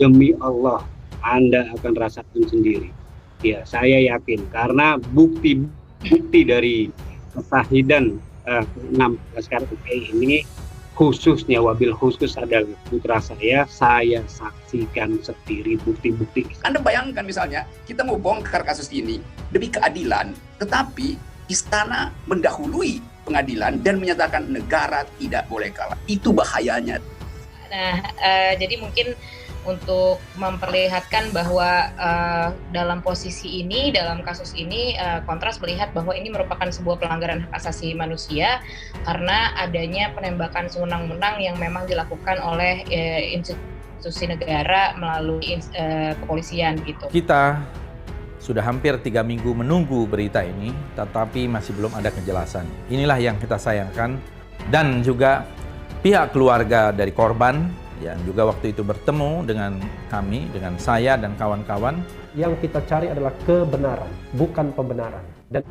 demi Allah Anda akan rasakan sendiri. Ya, saya yakin karena bukti dari kesahidan 6 Laskar FPI ini, khususnya wabil khusus adalah putra saya saksikan sendiri bukti-bukti. Anda bayangkan misalnya, kita mau bongkar kasus ini demi keadilan, tetapi istana mendahului pengadilan dan menyatakan negara tidak boleh kalah. Itu bahayanya. Nah, jadi mungkin untuk memperlihatkan bahwa dalam posisi ini, dalam kasus ini, Kontras melihat bahwa ini merupakan sebuah pelanggaran hak asasi manusia karena adanya penembakan sewenang-wenang yang memang dilakukan oleh institusi negara melalui kepolisian gitu. Kita sudah hampir 3 minggu menunggu berita ini, tetapi masih belum ada kejelasan. Inilah yang kita sayangkan, dan juga pihak keluarga dari korban yang juga waktu itu bertemu dengan kami, dengan saya dan kawan-kawan. Yang kita cari adalah kebenaran, bukan pembenaran. Dan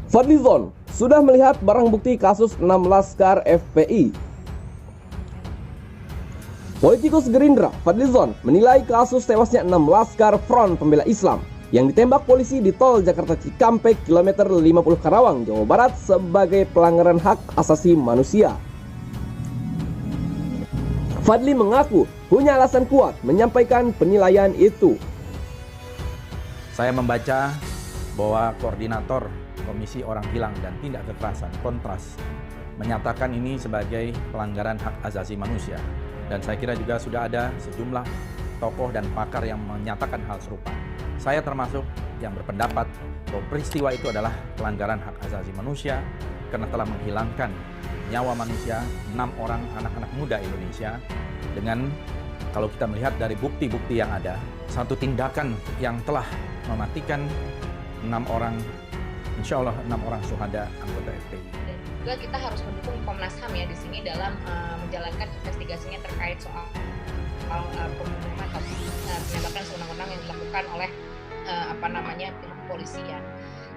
Fadlizon sudah melihat barang bukti kasus 6 Laskar FPI. Politikus Gerindra Fadlizon menilai kasus tewasnya 6 Laskar Front Pembela Islam yang ditembak polisi di tol Jakarta Cikampek kilometer 50 Karawang, Jawa Barat sebagai pelanggaran hak asasi manusia. Fadli mengaku punya alasan kuat menyampaikan penilaian itu. Saya membaca bahwa koordinator Komisi Orang Hilang dan Tindak Kekerasan Kontras menyatakan ini sebagai pelanggaran hak asasi manusia, dan saya kira juga sudah ada sejumlah tokoh dan pakar yang menyatakan hal serupa. Saya termasuk yang berpendapat bahwa peristiwa itu adalah pelanggaran hak asasi manusia karena telah menghilangkan nyawa manusia, 6 orang anak-anak muda Indonesia, dengan kalau kita melihat dari bukti-bukti yang ada, satu tindakan yang telah mematikan 6 orang, insya Allah 6 orang syuhada anggota FPI. Dan juga kita harus mendukung Komnas HAM ya di sini dalam menjalankan investigasinya terkait soal pembunuhan atau penembakan sewenang-wenang yang dilakukan oleh pihak kepolisian.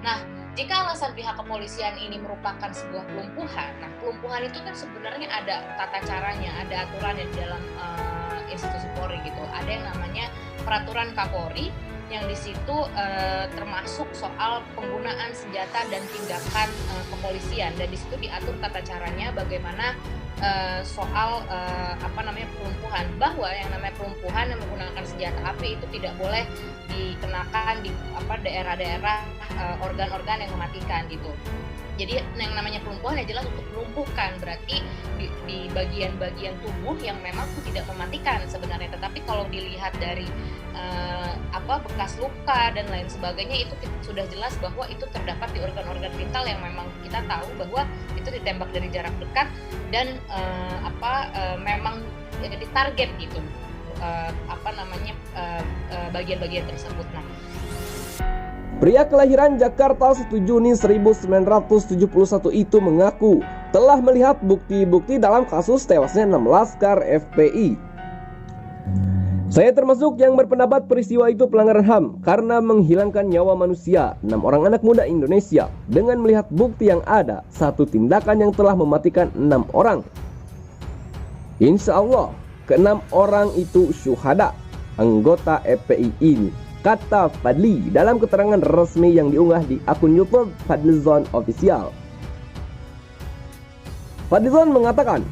Nah, jika alasan pihak kepolisian ini merupakan sebuah kelumpuhan, nah kelumpuhan itu kan sebenarnya ada tata caranya, ada aturannya di dalam institusi Polri gitu. Ada yang namanya peraturan Kapolri yang di situ termasuk soal penggunaan senjata dan tindakan kepolisian, dan di situ diatur tata caranya bagaimana soal pelumpuhan, bahwa yang namanya pelumpuhan yang menggunakan senjata api itu tidak boleh dikenakan di daerah-daerah organ-organ yang mematikan gitu. Jadi yang namanya pelumpuhan ya jelas untuk melumpuhkan, berarti di bagian-bagian tubuh yang memang tidak mematikan sebenarnya. Tetapi kalau dilihat dari bekas luka dan lain sebagainya, itu sudah jelas bahwa itu terdapat di organ-organ vital yang memang kita tahu bahwa itu ditembak dari jarak dekat dan memang ditarget gitu bagian-bagian tersebut. Nah, pria kelahiran Jakarta 1 Juni 1971 itu mengaku telah melihat bukti-bukti dalam kasus tewasnya 6 Laskar FPI. Saya termasuk yang berpendapat peristiwa itu pelanggaran HAM karena menghilangkan nyawa manusia, 6 orang anak muda Indonesia, dengan melihat bukti yang ada, satu tindakan yang telah mematikan 6 orang. Insya Allah, ke-6 orang itu syuhada, anggota FPI ini, kata Fadli dalam keterangan resmi yang diunggah di akun YouTube Fadlizon Official. Fadlizon mengatakan,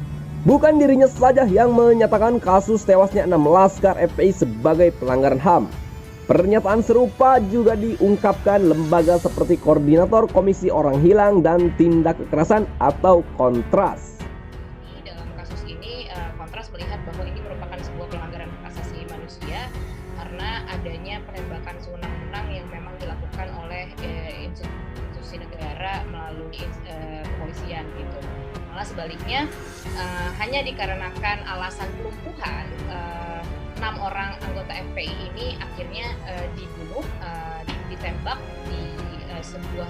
bukan dirinya saja yang menyatakan kasus tewasnya 6 Laskar FPI sebagai pelanggaran HAM. Pernyataan serupa juga diungkapkan lembaga seperti Koordinator Komisi Orang Hilang dan Tindak Kekerasan atau Kontras. Dalam kasus ini, Kontras melihat bahwa ini merupakan sebuah pelanggaran hak asasi manusia karena adanya penembakan sewenang-wenang yang memang dilakukan oleh institusi negara melalui kepolisian gitu. Malah sebaliknya, hanya dikarenakan alasan kelumpuhan, 6 orang anggota FPI ini akhirnya dibunuh, ditembak di sebuah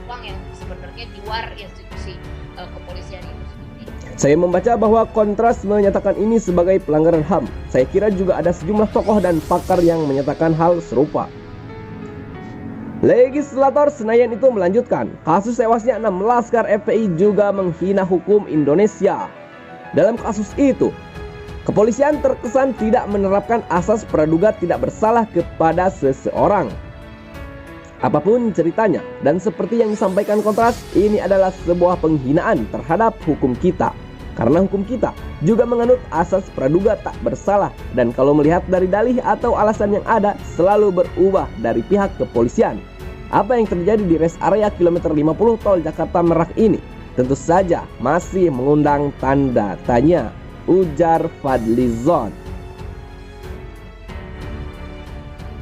ruang yang sebenarnya di luar institusi kepolisian itu sendiri. Saya membaca bahwa Kontras menyatakan ini sebagai pelanggaran HAM. Saya kira juga ada sejumlah tokoh dan pakar yang menyatakan hal serupa. Legislator Senayan itu melanjutkan, kasus tewasnya 6 laskar FPI juga menghina hukum Indonesia. Dalam kasus itu, kepolisian terkesan tidak menerapkan asas praduga tidak bersalah kepada seseorang. Apapun ceritanya, dan seperti yang disampaikan Kontras, ini adalah sebuah penghinaan terhadap hukum kita. Karena hukum kita juga menganut asas praduga tak bersalah, dan kalau melihat dari dalih atau alasan yang ada selalu berubah dari pihak kepolisian. Apa yang terjadi di rest area kilometer 50 tol Jakarta Merak ini tentu saja masih mengundang tanda tanya, ujar Fadlizon.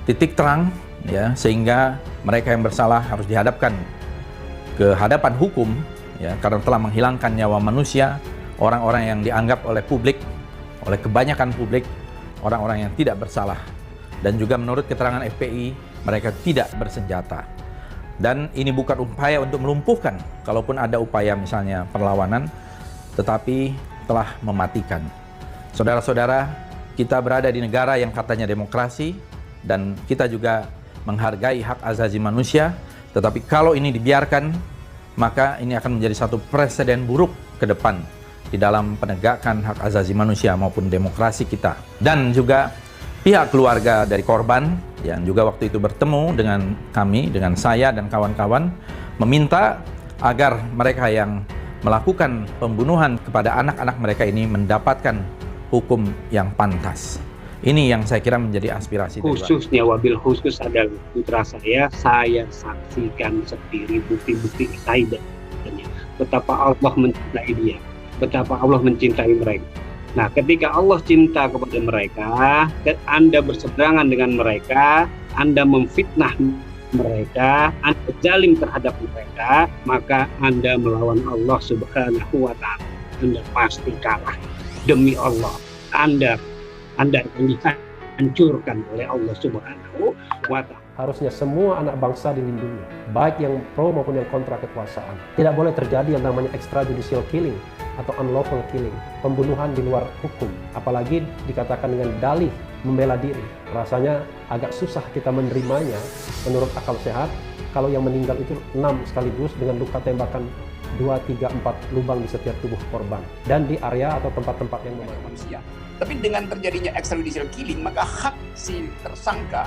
Titik terang ya, sehingga mereka yang bersalah harus dihadapkan ke hadapan hukum ya, karena telah menghilangkan nyawa manusia, orang-orang yang dianggap oleh publik, oleh kebanyakan publik, orang-orang yang tidak bersalah. Dan juga menurut keterangan FPI, mereka tidak bersenjata. Dan ini bukan upaya untuk melumpuhkan, kalaupun ada upaya misalnya perlawanan, tetapi telah mematikan. Saudara-saudara, kita berada di negara yang katanya demokrasi, dan kita juga menghargai hak asasi manusia, tetapi kalau ini dibiarkan, maka ini akan menjadi satu presiden buruk ke depan di dalam penegakan hak asasi manusia maupun demokrasi kita. Dan juga pihak keluarga dari korban yang juga waktu itu bertemu dengan kami, dengan saya dan kawan-kawan, meminta agar mereka yang melakukan pembunuhan kepada anak-anak mereka ini mendapatkan hukum yang pantas. Ini yang saya kira menjadi aspirasi. Khususnya wabil khusus adalah putra saya saksikan sendiri bukti-bukti kesahidan. Betapa Allah mencintai dia, betapa Allah mencintai mereka. Nah, ketika Allah cinta kepada mereka, dan Anda berseberangan dengan mereka, Anda memfitnah mereka, Anda zalim terhadap mereka, maka Anda melawan Allah Subhanahu wa Ta'ala. Anda pasti kalah demi Allah. Anda akan dihancurkan oleh Allah Subhanahu wa Ta'ala. Harusnya semua anak bangsa dilindungi, baik yang pro maupun yang kontra kekuasaan. Tidak boleh terjadi yang namanya extrajudicial killing atau unlawful killing, pembunuhan di luar hukum, apalagi dikatakan dengan dalih membela diri. Rasanya agak susah kita menerimanya menurut akal sehat kalau yang meninggal itu 6 sekaligus dengan luka tembakan 2, 3, 4 lubang di setiap tubuh korban dan di area atau tempat-tempat yang memang manusia. Tapi dengan terjadinya extrajudicial killing, maka hak si tersangka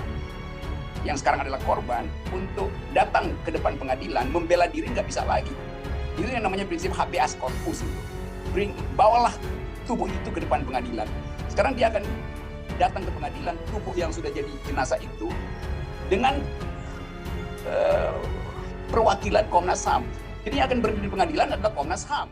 yang sekarang adalah korban untuk datang ke depan pengadilan membela diri nggak bisa lagi. Itu yang namanya prinsip habeas corpus. Bawalah tubuh itu ke depan pengadilan. Sekarang dia akan datang ke pengadilan, tubuh yang sudah jadi jenazah itu dengan perwakilan Komnas HAM. Jadi yang akan berdiri di pengadilan adalah Komnas HAM.